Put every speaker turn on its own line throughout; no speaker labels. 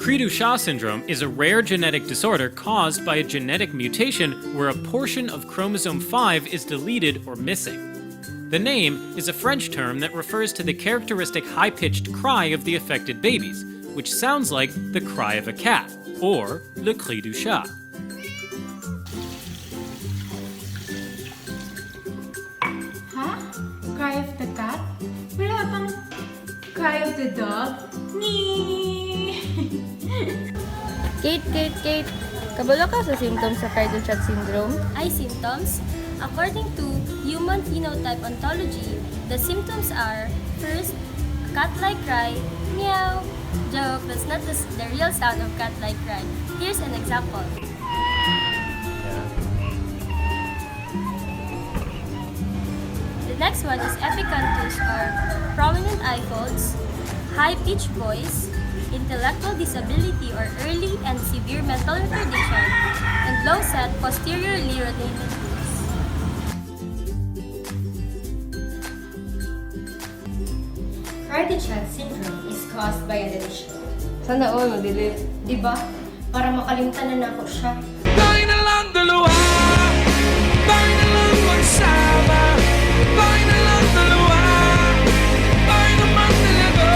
Cri Du Chat Syndrome is a rare genetic disorder caused by a genetic mutation where a portion of chromosome 5 is deleted or missing. The name is a French term that refers to the characteristic high-pitched cry of the affected babies, which sounds like the cry of a cat, or le cri du chat.
Huh? Cry of the cat? Wala bang cry of the dog? Nee!
Kate, kabalo ka sa symptoms sa Cri Du Chat Syndrome?
Eye symptoms. According to Human Phenotype Ontology, the symptoms are, first, a cat-like cry, meow. Joke, that's not the real sound of cat-like cry. Here's an example. The next one is epicanthus or prominent eye folds, high-pitched voice, intellectual disability or early and severe mental retardation, and low-set posteriorly rotated face.
Cri Du Chat Syndrome is caused by a deletion.
Sana all mag-delete.
Diba? Para makalimutan na ako siya.
Tayo na lang dalawa, tayo na lang magsama, tayo na lang dalawa, tayo naman talaga.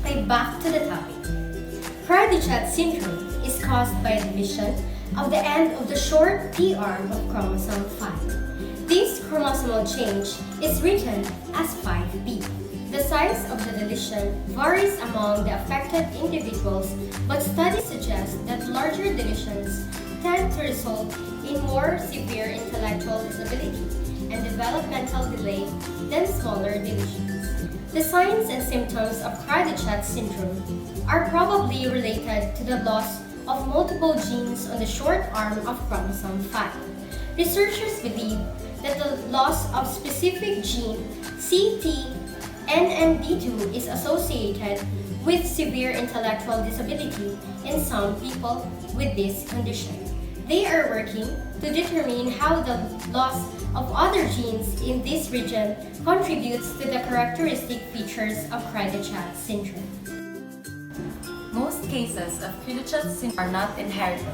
Okay, back to the topic. Cri Du Chat Syndrome is caused by a deletion of the end of the short P arm of chromosome 5. This chromosomal change is written as 5p. The size of the deletion varies among the affected individuals, but studies suggest that larger deletions tend to result in more severe intellectual disability and developmental delay than smaller deletions. The signs and symptoms of Cri Du Chat Syndrome are probably related to the loss of multiple genes on the short arm of chromosome 5. Researchers believe that the loss of specific gene CTNND2 is associated with severe intellectual disability in some people with this condition. They are working to determine how the loss of other genes in this region contributes to the characteristic features of Cri Du Chat Syndrome.
Most cases of Cri Du Chat syndrome are not inherited.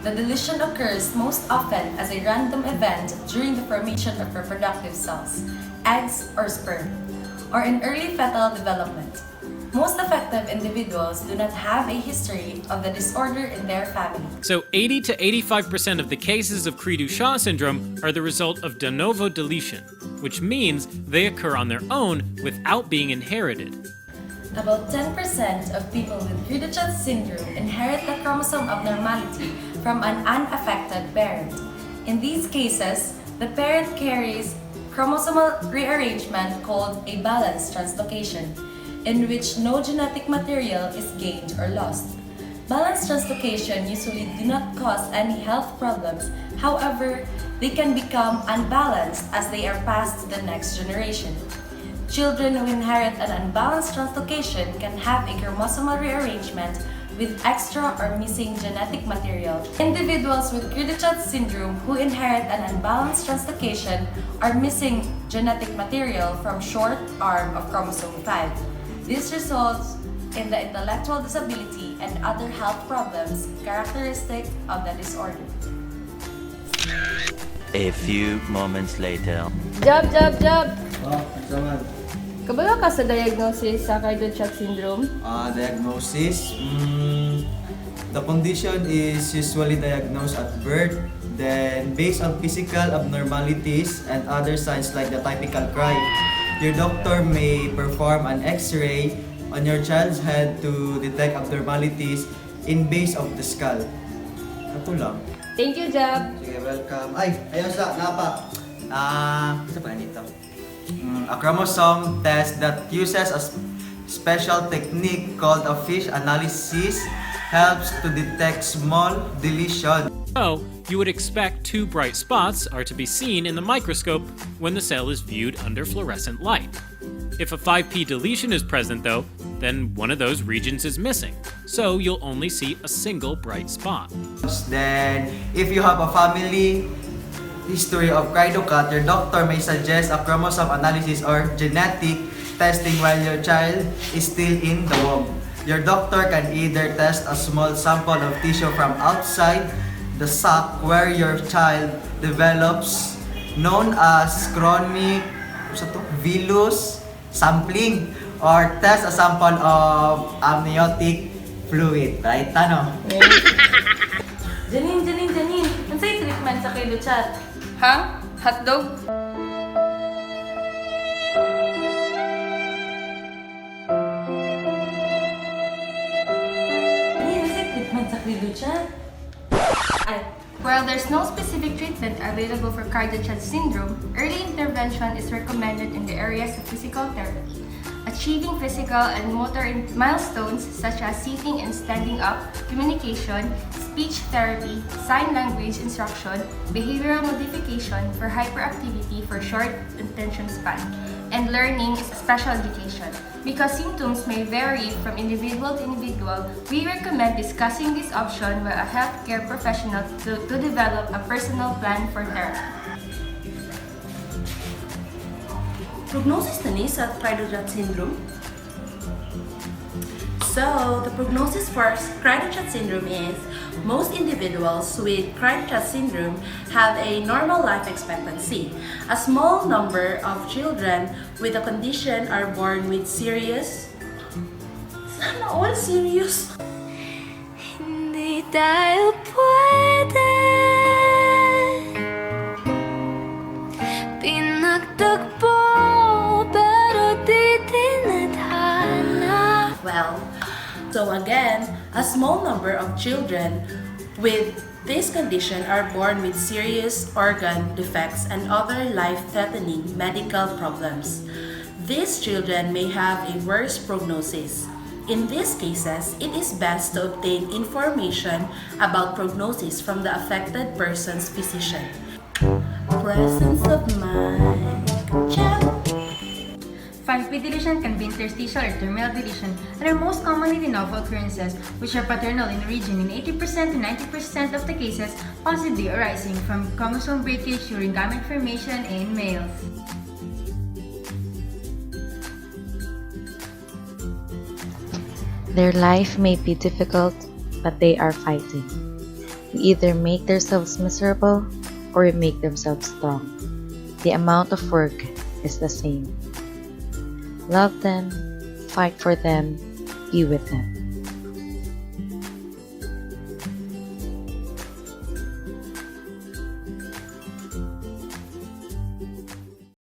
The deletion occurs most often as a random event during the formation of reproductive cells, eggs or sperm, or in early fetal development. Most affected individuals do not have a history of the disorder in their family.
So 80 to 85% of the cases of Cri Du Chat syndrome are the result of de novo deletion, which means they occur on their own without being inherited.
About 10% of people with Cri Du Chat syndrome inherit the chromosome abnormality from an unaffected parent. In these cases, the parent carries chromosomal rearrangement called a balanced translocation, in which no genetic material is gained or lost. Balanced translocation usually do not cause any health problems. However, they can become unbalanced as they are passed to the next generation. Children who inherit an unbalanced translocation can have a chromosomal rearrangement with extra or missing genetic material. Individuals with Cri Du Chat syndrome who inherit an unbalanced translocation are missing genetic material from short arm of chromosome 5. This results in the intellectual disability and other health problems characteristic of the disorder.
A few moments later.
Job!
Sama.
Kabalo ka sa diagnosis sa Cri Du Chat Syndrome?
Diagnosis? The condition is usually diagnosed at birth. Then, based on physical abnormalities and other signs like the typical cry, your doctor may perform an X-ray on your child's head to detect abnormalities in base of the skull. Ito lang.
Thank you, Job!
Sige, welcome. Ay, ayun sa napa. Ano ba dito? A chromosome test that uses a special technique called a fish analysis helps to detect small deletion.
So, you would expect two bright spots are to be seen in the microscope when the cell is viewed under fluorescent light. If a 5p deletion is present though, then one of those regions is missing, so you'll only see a single bright spot.
Then, if you have a family history of Cri Du Chat, your doctor may suggest a chromosome analysis or genetic testing while your child is still in the womb. Your doctor can either test a small sample of tissue from outside the sac where your child develops, known as chronic venous sampling, or test a sample of amniotic fluid. Right? Tano?
Janine! Unsay treatment sa Cri Du Chat?
Ha? Hotdog?
Janine, unsay treatment sa Cri Du Chat?
While there's no specific treatment available for Cri Du Chat syndrome, early intervention is recommended in the areas of physical therapy. Achieving physical and motor milestones such as sitting and standing up, communication, speech therapy, sign language instruction, behavioral modification for hyperactivity for short attention span, and learning is special education. Because symptoms may vary from individual to individual, we recommend discussing this option with a healthcare professional to develop a personal plan for therapy.
Prognosis na ni sa Cri Du Chat Syndrome. So, the prognosis for Cri Du Chat Syndrome is most individuals with Cri Du Chat Syndrome have a normal life expectancy. A small number of children with the condition are born with serious. Sana all serious.
Hindi tayo pwede pinagtagpo pero di tinadhana.
Well, so again, a small number of children with this condition are born with serious organ defects and other life-threatening medical problems. These children may have a worse prognosis. In these cases, it is best to obtain information about prognosis from the affected person's physician. Presence of mind. Check.
5P deletion can be interstitial or terminal deletion and are most commonly de novo occurrences, which are paternal in origin in 80% to 90% of the cases, possibly arising from chromosome breakage during gamete formation in males.
Their life may be difficult, but they are fighting. You either make themselves miserable or you make themselves strong. The amount of work is the same. Love them, fight for them, be with them.